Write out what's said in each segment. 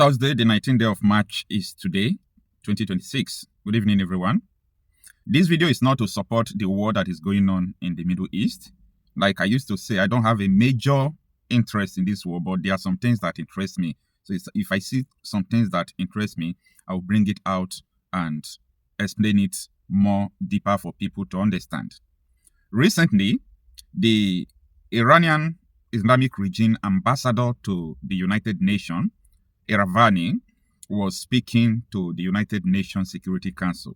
Thursday, the 19th day of March is today, 2026. Good evening, everyone. This video is not to support the war that is going on in the Middle East. Like I used to say, I don't have a major interest in this war, but there are some things that interest me. So if I see some things that interest me, I'll bring it out and explain it more deeper for people to understand. Recently, the Iranian Islamic regime ambassador to the United Nations, Iravani, was speaking to the United Nations Security Council.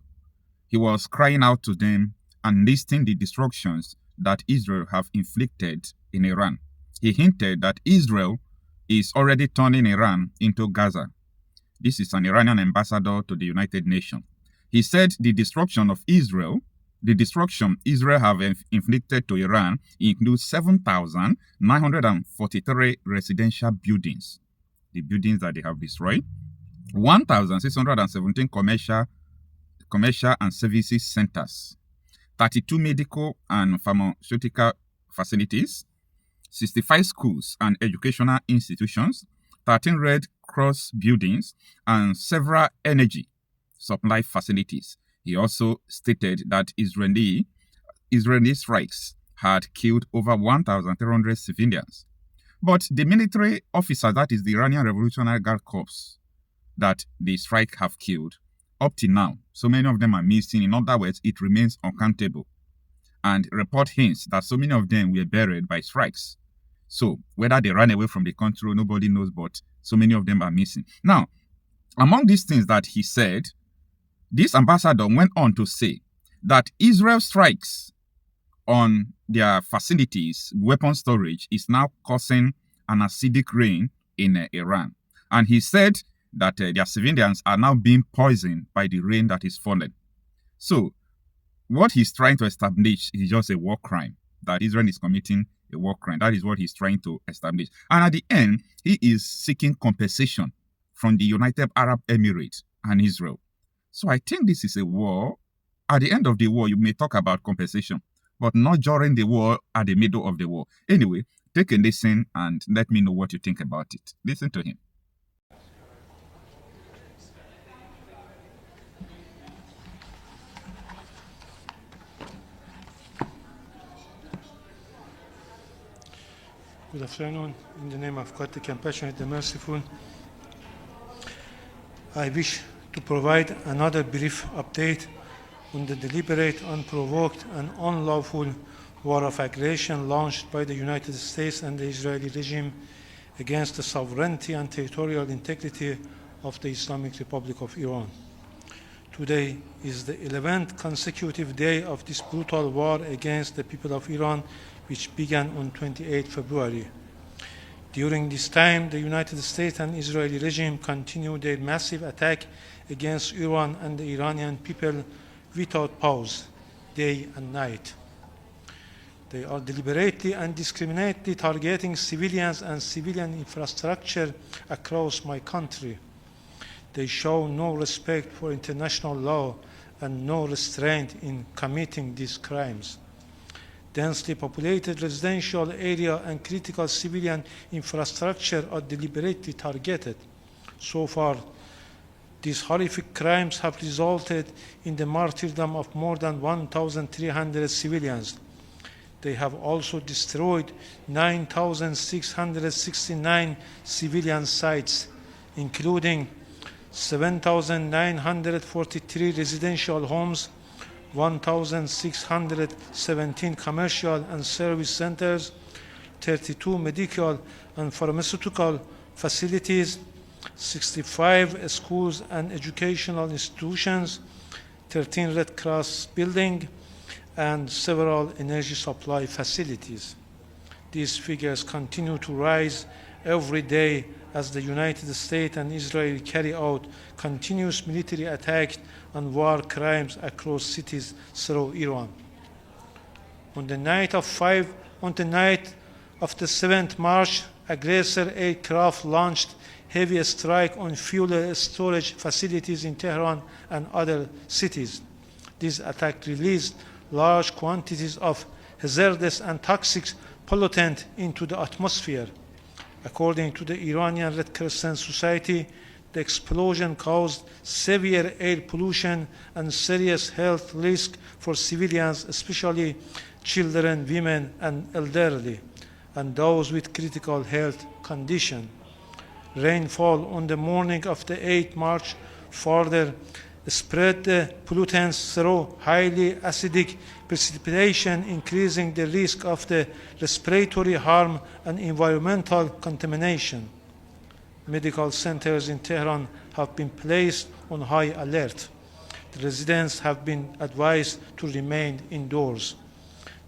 He was crying out to them and listing the destructions that Israel have inflicted in Iran. He hinted that Israel is already turning Iran into Gaza. This is an Iranian ambassador to the United Nations. He said the destruction Israel have inflicted to Iran includes 7,943 residential buildings, the buildings that they have destroyed, 1,617 commercial and services centers, 32 medical and pharmaceutical facilities, 65 schools and educational institutions, 13 Red Cross buildings, and several energy supply facilities. He also stated that Israeli strikes had killed over 1,300 civilians. But the military officers, that is the Iranian Revolutionary Guard Corps, that the strike have killed, up to now, so many of them are missing. In other words, it remains uncountable. And report hints that so many of them were buried by strikes. So whether they ran away from the country, nobody knows, but so many of them are missing. Now, among these things that he said, this ambassador went on to say that Israel strikes on their facilities, weapon storage, is now causing an acidic rain in Iran. And he said that their civilians are now being poisoned by the rain that is falling. So what he's trying to establish is just a war crime, that Israel is committing a war crime. That is what he's trying to establish. And at the end, he is seeking compensation from the United Arab Emirates and Israel. So I think this is a war. At the end of the war, you may talk about compensation, but not during the war, at the middle of the war. Anyway, take a listen and let me know what you think about it. Listen to him. Good afternoon. In the name of God, the Compassionate, the Merciful, I wish to provide another brief update on the deliberate, unprovoked, and unlawful war of aggression launched by the United States and the Israeli regime against the sovereignty and territorial integrity of the Islamic Republic of Iran. Today is the 11th consecutive day of this brutal war against the people of Iran, which began on 28 February. During this time, the United States and Israeli regime continued their massive attack against Iran and the Iranian people without pause, day and night. They are deliberately and discriminately targeting civilians and civilian infrastructure across my country. They show no respect for international law and no restraint in committing these crimes. Densely populated residential area and critical civilian infrastructure are deliberately targeted. So far, these horrific crimes have resulted in the martyrdom of more than 1,300 civilians. They have also destroyed 9,669 civilian sites, including 7,943 residential homes, 1,617 commercial and service centers, 32 medical and pharmaceutical facilities, 65 schools and educational institutions, 13 Red Cross buildings, and several energy supply facilities. These figures continue to rise every day as the United States and Israel carry out continuous military attacks and war crimes across cities throughout Iran. On the night of the 7th March, aggressor aircraft launched heavy strike on fuel storage facilities in Tehran and other cities. This attack released large quantities of hazardous and toxic pollutant into the atmosphere. According to the Iranian Red Crescent Society, the explosion caused severe air pollution and serious health risk for civilians, especially children, women, and elderly, and those with critical health conditions. Rainfall on the morning of the 8th March further spread the pollutants through highly acidic precipitation, increasing the risk of the respiratory harm and environmental contamination. Medical centers in Tehran have been placed on high alert. The residents have been advised to remain indoors.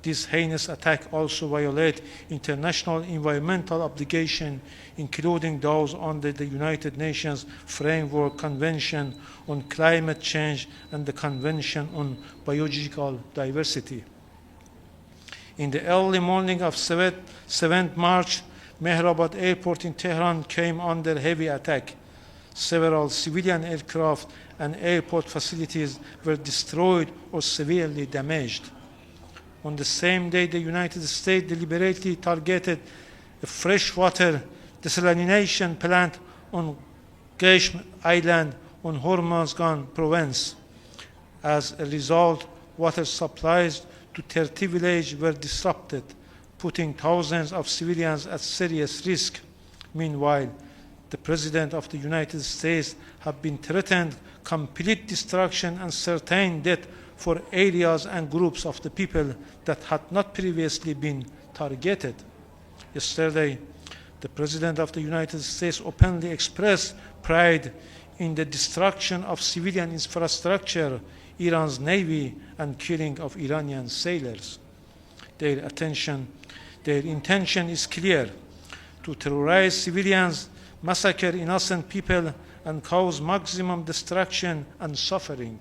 This heinous attack also violates international environmental obligations, including those under the United Nations Framework Convention on Climate Change and the Convention on Biological Diversity. In the early morning of 7th March, Mehrabad Airport in Tehran came under heavy attack. Several civilian aircraft and airport facilities were destroyed or severely damaged. On the same day, the United States deliberately targeted a freshwater desalination plant on Geshm Island on Hormozgan province. As a result, water supplies to 30 villages were disrupted, putting thousands of civilians at serious risk. Meanwhile, the President of the United States has been threatened complete destruction and certain death for areas and groups of the people that had not previously been targeted. Yesterday, the President of the United States openly expressed pride in the destruction of civilian infrastructure, Iran's navy, and killing of Iranian sailors. Their intention is clear: to terrorize civilians, massacre innocent people, and cause maximum destruction and suffering.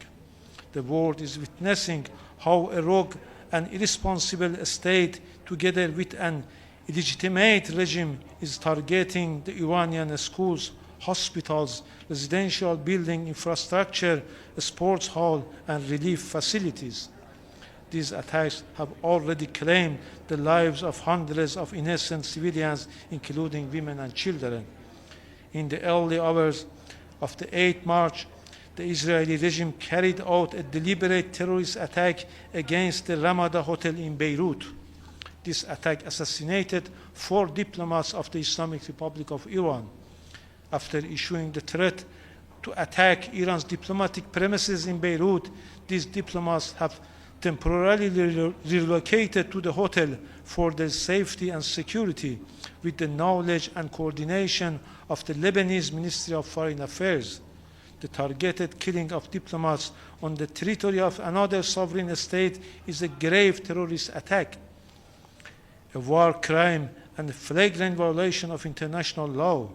The world is witnessing how a rogue and irresponsible state, together with an illegitimate regime, is targeting the Iranian schools, hospitals, residential building infrastructure, sports hall, and relief facilities. These attacks have already claimed the lives of hundreds of innocent civilians, including women and children. In the early hours of the 8th March, the Israeli regime carried out a deliberate terrorist attack against the Ramada Hotel in Beirut. This attack assassinated 4 diplomats of the Islamic Republic of Iran. After issuing the threat to attack Iran's diplomatic premises in Beirut, these diplomats have temporarily relocated to the hotel for their safety and security, with the knowledge and coordination of the Lebanese Ministry of Foreign Affairs. The targeted killing of diplomats on the territory of another sovereign state is a grave terrorist attack, a war crime, and a flagrant violation of international law.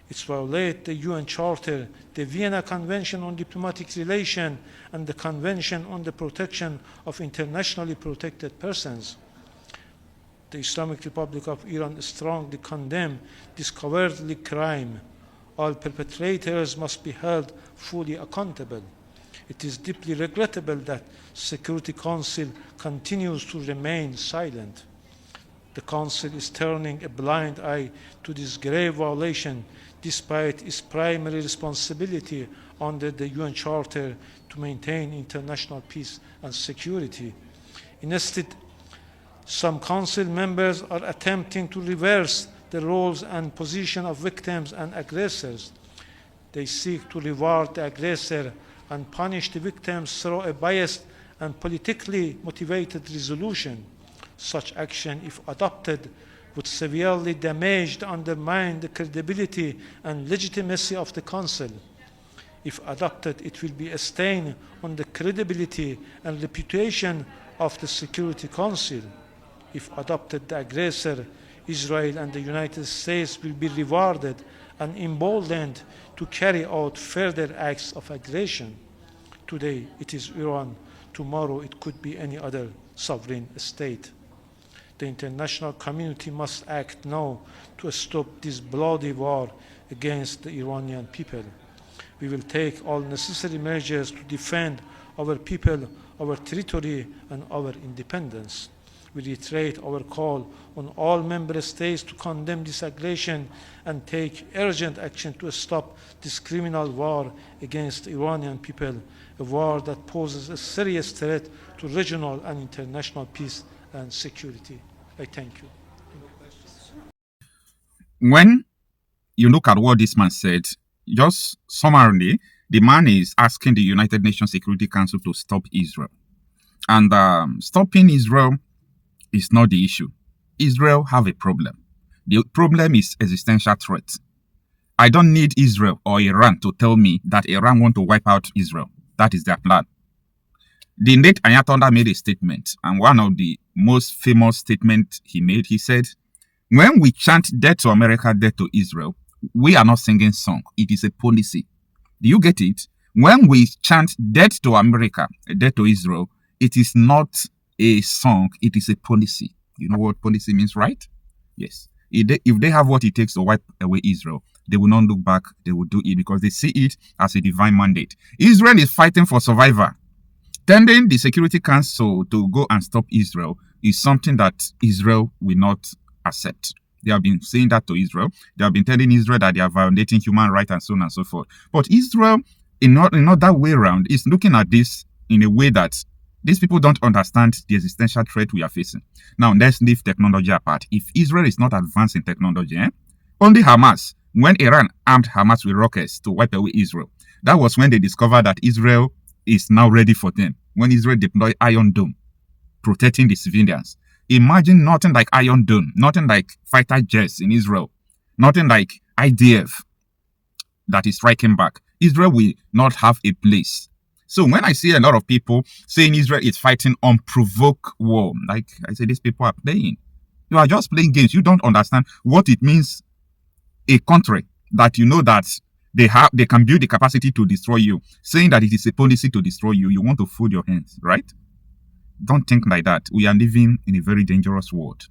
It violates the UN Charter, the Vienna Convention on Diplomatic Relations, and the Convention on the Protection of Internationally Protected Persons. The Islamic Republic of Iran strongly condemns this cowardly crime. All perpetrators must be held fully accountable. It is deeply regrettable that Security Council continues to remain silent. The Council is turning a blind eye to this grave violation, despite its primary responsibility under the UN Charter to maintain international peace and security. Instead, some Council members are attempting to reverse the roles and position of victims and aggressors. They seek to reward the aggressor and punish the victims through a biased and politically motivated resolution. Such action, if adopted, would severely damage and undermine the credibility and legitimacy of the Council. If adopted, it will be a stain on the credibility and reputation of the Security Council. If adopted, the aggressor, Israel, and the United States will be rewarded and emboldened to carry out further acts of aggression. Today it is Iran, tomorrow it could be any other sovereign state. The international community must act now to stop this bloody war against the Iranian people. We will take all necessary measures to defend our people, our territory, and our independence. We reiterate our call on all member states to condemn this aggression and take urgent action to stop this criminal war against the Iranian people, a war that poses a serious threat to regional and international peace and security. I thank you. When you look at what this man said, just summarily, the man is asking the United Nations Security Council to stop Israel. And stopping Israel is not the issue. Israel have a problem. The problem is existential threat. I don't need Israel or Iran to tell me that Iran want to wipe out Israel. That is their plan. The late Ayatollah made a statement, and one of the most famous statements he made, he said, when we chant death to America, death to Israel, we are not singing song. It is a policy. Do you get it? When we chant death to America, death to Israel, it is not a song. It is a policy. You know what policy means, right? Yes. If they have what it takes to wipe away Israel, they will not look back. They will do it because they see it as a divine mandate. Israel is fighting for survival. Tending the Security Council to go and stop Israel is something that Israel will not accept. They have been saying that to Israel. They have been telling Israel that they are violating human rights and so on and so forth. But Israel, in not that way around, is looking at this in a way that these people don't understand the existential threat we are facing. Now, let's leave technology apart. If Israel is not advanced in technology, only Hamas, when Iran armed Hamas with rockets to wipe away Israel, that was when they discovered that Israel is now ready for them. When Israel deployed Iron Dome, protecting the civilians. Imagine nothing like Iron Dome, nothing like fighter jets in Israel, nothing like IDF that is striking back. Israel will not have a place. So when I see a lot of people saying Israel is fighting unprovoked war, like I say, these people are playing. You are just playing games. You don't understand what it means. A country that you know that they can build the capacity to destroy you, saying that it is a policy to destroy you, you want to fold your hands, right? Don't think like that. We are living in a very dangerous world.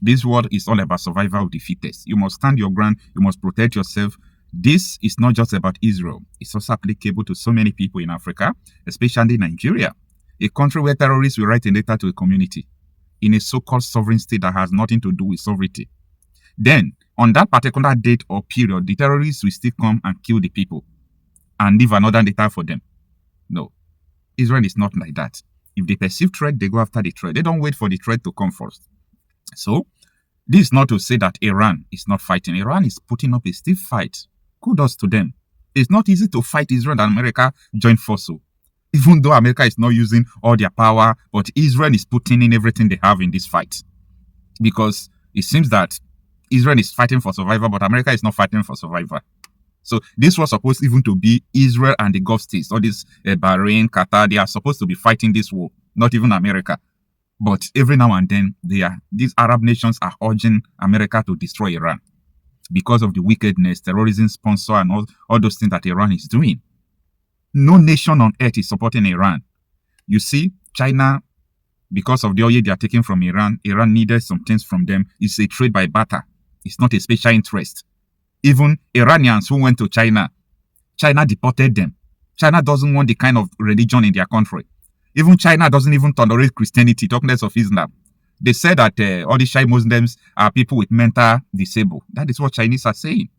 This world is all about survival of the fittest. You must stand your ground. You must protect yourself. This is not just about Israel. It's also applicable to so many people in Africa, especially Nigeria, a country where terrorists will write a letter to a community in a so-called sovereign state that has nothing to do with sovereignty. Then, on that particular date or period, the terrorists will still come and kill the people and leave another letter for them. No, Israel is not like that. If they perceive threat, they go after the threat. They don't wait for the threat to come first. So, this is not to say that Iran is not fighting. Iran is putting up a stiff fight. Kudos to them. It's not easy to fight Israel and America join forces. Even though America is not using all their power, but Israel is putting in everything they have in this fight. Because it seems that Israel is fighting for survival, but America is not fighting for survival. So this was supposed even to be Israel and the Gulf states, all this Bahrain, Qatar, they are supposed to be fighting this war, not even America. But every now and then, these Arab nations are urging America to destroy Iran because of the wickedness, terrorism, sponsor, and all those things that Iran is doing. No nation on earth is supporting Iran. You see, China, because of the oil they are taking from Iran, Iran needed some things from them. It's a trade by barter. It's not a special interest. Even Iranians who went to China, China deported them. China doesn't want the kind of religion in their country. Even China doesn't even tolerate Christianity, talking less of Islam. They say that all the Shia Muslims are people with mental disabled. That is what Chinese are saying.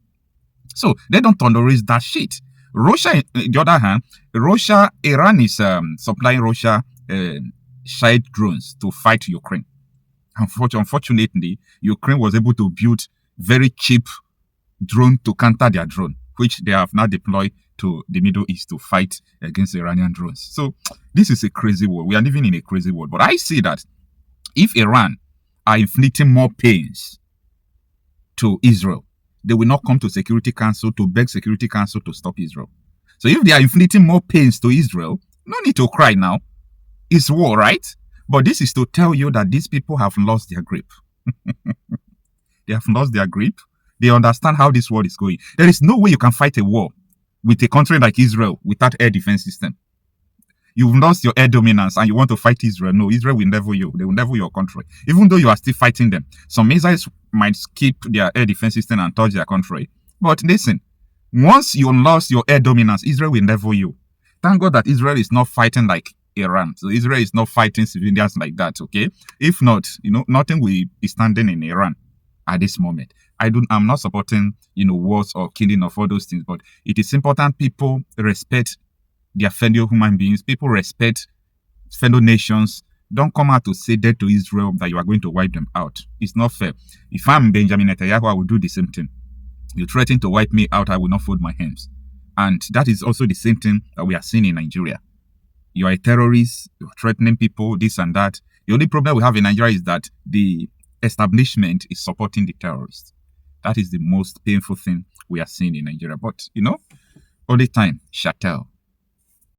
So they don't tolerate that shit. Russia, on the other hand, Iran is supplying Russia Shia drones to fight Ukraine. Unfortunately, Ukraine was able to build very cheap drone to counter their drone, which they have now deployed to the Middle East to fight against Iranian drones. So this is a crazy world. We are living in a crazy world. But I see that if Iran are inflicting more pains to Israel, they will not come to Security Council to beg Security Council to stop Israel. So if they are inflicting more pains to Israel, no need to cry now. It's war, right? But this is to tell you that these people have lost their grip. They have lost their grip. They understand how this world is going. There is no way you can fight a war with a country like Israel without air defense system. You've lost your air dominance and you want to fight Israel. No, Israel will never you. They will never your country. Even though you are still fighting them. Some missiles might skip their air defense system and touch their country. But listen, once you lost your air dominance, Israel will never you. Thank God that Israel is not fighting like Iran. So Israel is not fighting civilians like that, okay? If not, nothing will be standing in Iran at this moment. I'm not supporting, wars or killing of all those things, but it is important people respect their fellow human beings. People respect fellow nations. Don't come out to say that to Israel that you are going to wipe them out. It's not fair. If I'm Benjamin Netanyahu, I will do the same thing. You threaten to wipe me out, I will not fold my hands. And that is also the same thing that we are seeing in Nigeria. You are a terrorist, you're threatening people, this and that. The only problem we have in Nigeria is that the establishment is supporting the terrorists. That is the most painful thing we are seeing in Nigeria. But, only time shall tell.